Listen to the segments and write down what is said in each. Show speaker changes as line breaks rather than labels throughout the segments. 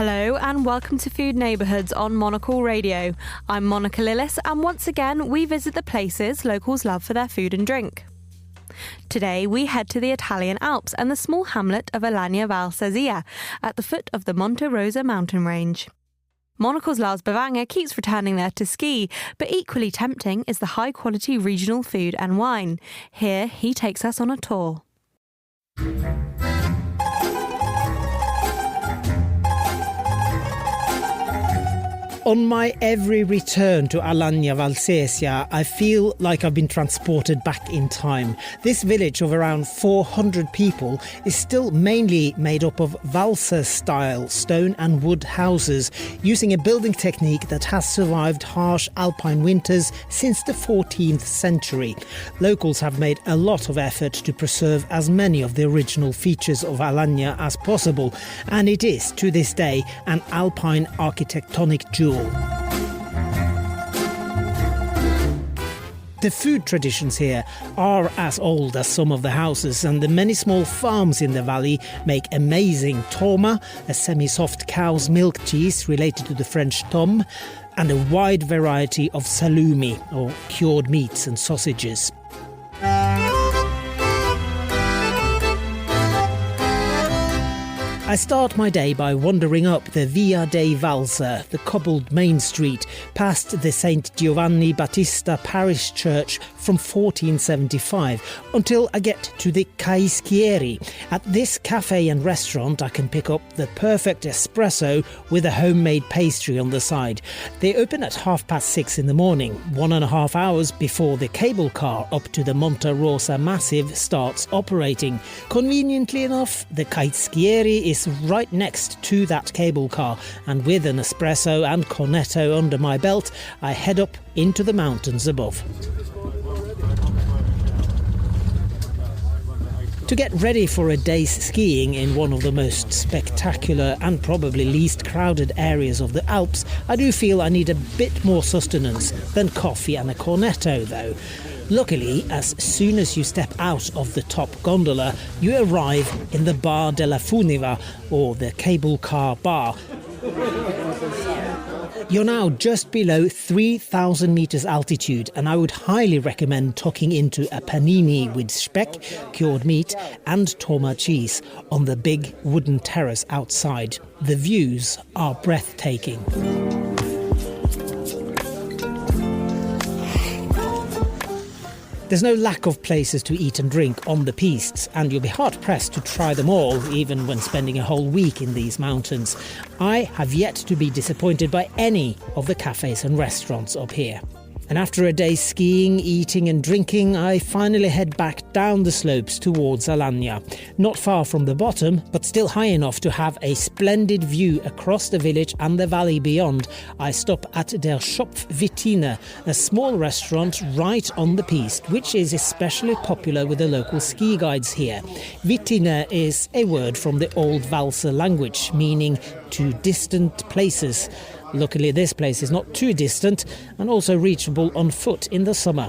Hello and welcome to Food Neighbourhoods on Monocle Radio. I'm Monica Lillis and once again we visit the places locals love for their food and drink. Today we head to the Italian Alps and the small hamlet of Alagna Valsesia at the foot of the Monte Rosa mountain range. Monocle's Lars Bevanger keeps returning there to ski, but equally tempting is the high-quality regional food and wine. Here he takes us on a tour.
On my every return to Alagna Valsesia, I feel like I've been transported back in time. This village of around 400 people is still mainly made up of Valser-style stone and wood houses, using a building technique that has survived harsh Alpine winters since the 14th century. Locals have made a lot of effort to preserve as many of the original features of Alagna as possible, and it is, to this day, an Alpine architectonic jewel. The food traditions here are as old as some of the houses, and the many small farms in the valley make amazing toma, a semi-soft cow's milk cheese related to the French tome, and a wide variety of salumi, or cured meats and sausages. I start my day by wandering up the Via dei Valser, the cobbled main street, past the St. Giovanni Battista parish church from 1475, until I get to the Caischieri. At this cafe and restaurant I can pick up the perfect espresso with a homemade pastry on the side. They open at 6:30 in the morning, 1.5 hours before the cable car up to the Monte Rosa massif starts operating. Conveniently enough, the Caischieri is right next to that cable car, and with an espresso and cornetto under my belt, I head up into the mountains above. To get ready for a day's skiing in one of the most spectacular and probably least crowded areas of the Alps, I do feel I need a bit more sustenance than coffee and a cornetto though. Luckily, as soon as you step out of the top gondola, you arrive in the Bar della Funiva, or the cable car bar. You're now just below 3,000 metres altitude, and I would highly recommend tucking into a panini with speck, cured meat and toma cheese on the big wooden terrace outside. The views are breathtaking. There's no lack of places to eat and drink on the pistes, and you'll be hard-pressed to try them all, even when spending a whole week in these mountains. I have yet to be disappointed by any of the cafes and restaurants up here. And after a day skiing, eating and drinking, I finally head back down the slopes towards Alagna. Not far from the bottom, but still high enough to have a splendid view across the village and the valley beyond, I stop at Der Schopf Vittine, a small restaurant right on the piste, which is especially popular with the local ski guides here. Vittine is a word from the Old Valser language, meaning to distant places. Luckily, this place is not too distant and also reachable on foot in the summer.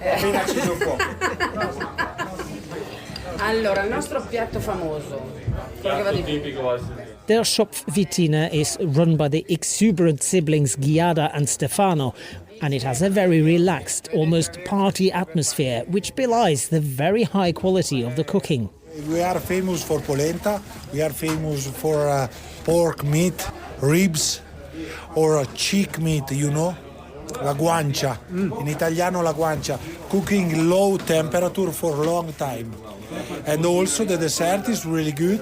Allora, il nostro piatto famoso.
Der Schopf Vittine is run by the exuberant siblings Giada and Stefano, and it has a very relaxed, almost party atmosphere, which belies the very high quality of the cooking.
We are famous for polenta, we are famous for pork meat, ribs, or cheek meat, you know, la guancia. In Italiano la guancia, cooking low temperature for a long time. And also the dessert is really good.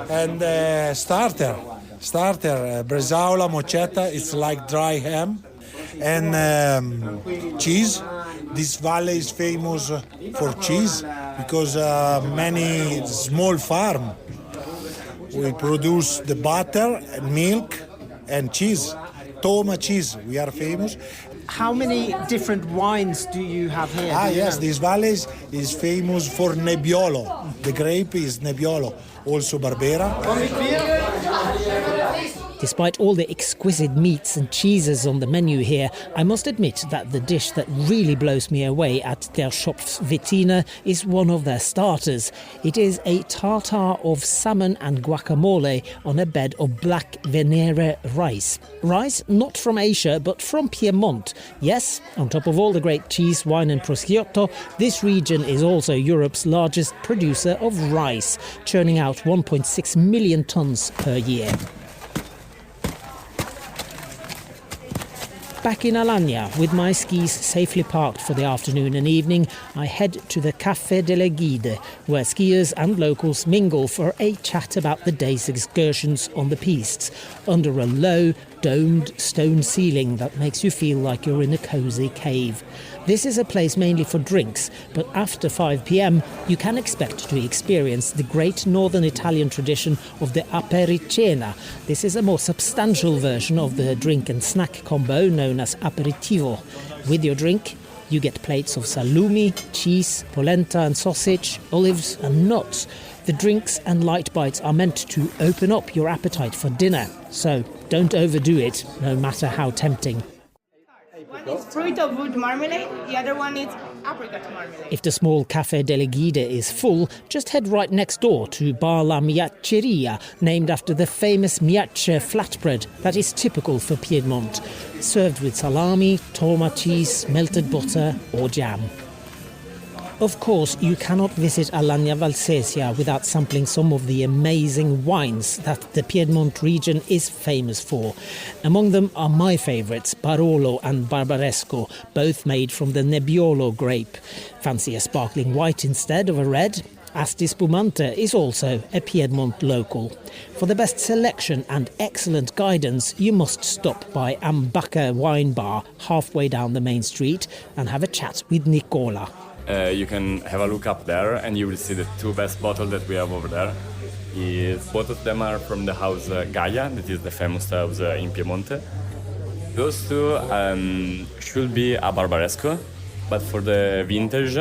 And starter, bresaola, mochetta, it's like dry ham. And cheese. This valley is famous for cheese because many small farm. We produce the butter, milk, and cheese. Toma cheese, we are famous.
How many different wines do you have here?
Yes, this valley is famous for Nebbiolo. The grape is Nebbiolo, also Barbera.
Despite all the exquisite meats and cheeses on the menu here, I must admit that the dish that really blows me away at Der Schopfwittiner is one of their starters. It is a tartare of salmon and guacamole on a bed of black Venere rice. Rice not from Asia, but from Piedmont. Yes, on top of all the great cheese, wine and prosciutto, this region is also Europe's largest producer of rice, churning out 1.6 million tons per year. Back in Alagna, with my skis safely parked for the afternoon and evening, I head to the Café de la Guide, where skiers and locals mingle for a chat about the day's excursions on the pistes, under a low, domed stone ceiling that makes you feel like you're in a cosy cave. This is a place mainly for drinks, but after 5 p.m. you can expect to experience the great northern Italian tradition of the apericena. This is a more substantial version of the drink and snack combo known as aperitivo. With your drink, you get plates of salumi, cheese, polenta and sausage, olives and nuts. The drinks and light bites are meant to open up your appetite for dinner, so don't overdo it, no matter how tempting.
One is fruit of wood marmalade, the other one is apricot marmalade.
If the small Café della Guide is full, just head right next door to Bar La Miacceria, named after the famous miacce flatbread that is typical for Piedmont, served with salami, toma cheese, melted butter or jam. Of course, you cannot visit Alagna Valsesia without sampling some of the amazing wines that the Piedmont region is famous for. Among them are my favourites, Barolo and Barbaresco, both made from the Nebbiolo grape. Fancy a sparkling white instead of a red? Asti Spumante is also a Piedmont local. For the best selection and excellent guidance, you must stop by Ambacca Wine Bar halfway down the main street and have a chat with Nicola.
You can have a look up there and you will see the two best bottles that we have over there. Both of them are from the house Gaia, that is the famous house in Piemonte. Those two should be a Barbaresco, but for the vintage,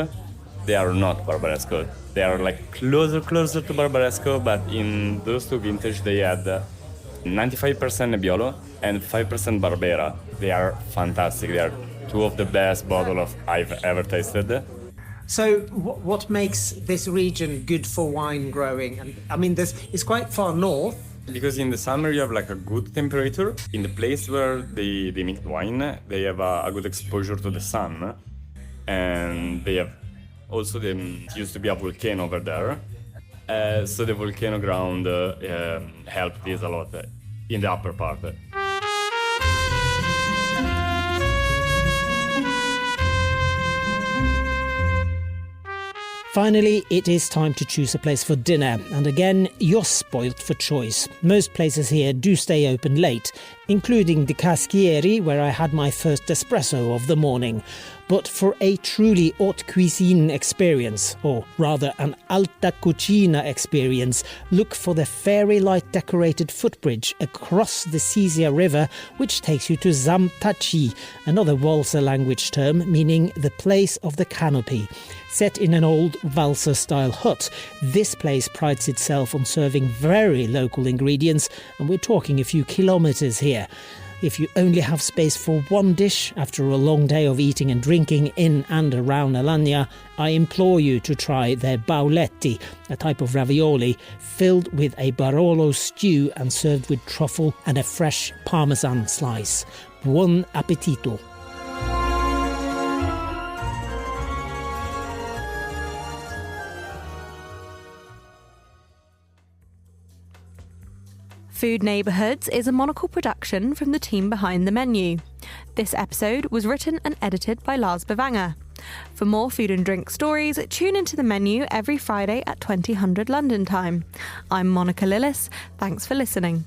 they are not Barbaresco. They are like closer to Barbaresco, but in those two vintage they had 95% Nebbiolo and 5% Barbera. They are fantastic. They are two of the best bottles I've ever tasted.
So what makes this region good for wine growing? And I mean, it's quite far north.
Because in the summer you have like a good temperature. In the place where they make wine, they have a good exposure to the sun. And they have also, there used to be a volcano over there. So the volcano ground helped this a lot in the upper part. Finally, it is time to choose a place for dinner, and again, you're spoilt for choice. Most places here do stay open late, including the Caschieri, where I had my first espresso of the morning. But for a truly haute cuisine experience, or rather an alta cucina experience, look for the fairy-light decorated footbridge across the Sesia River, which takes you to Zamtaci, another Walser language term meaning the place of the canopy. Set in an old Walser-style hut, this place prides itself on serving very local ingredients, and we're talking a few kilometres here. If you only have space for one dish after a long day of eating and drinking in and around Alagna, I implore you to try their bauletti, a type of ravioli, filled with a Barolo stew and served with truffle and a fresh parmesan slice. Buon appetito!
Food Neighbourhoods is a Monocle production from the team behind the menu. This episode was written and edited by Lars Bevanger. For more food and drink stories, tune into the menu every Friday at 2000 London time. I'm Monica Lillis. Thanks for listening.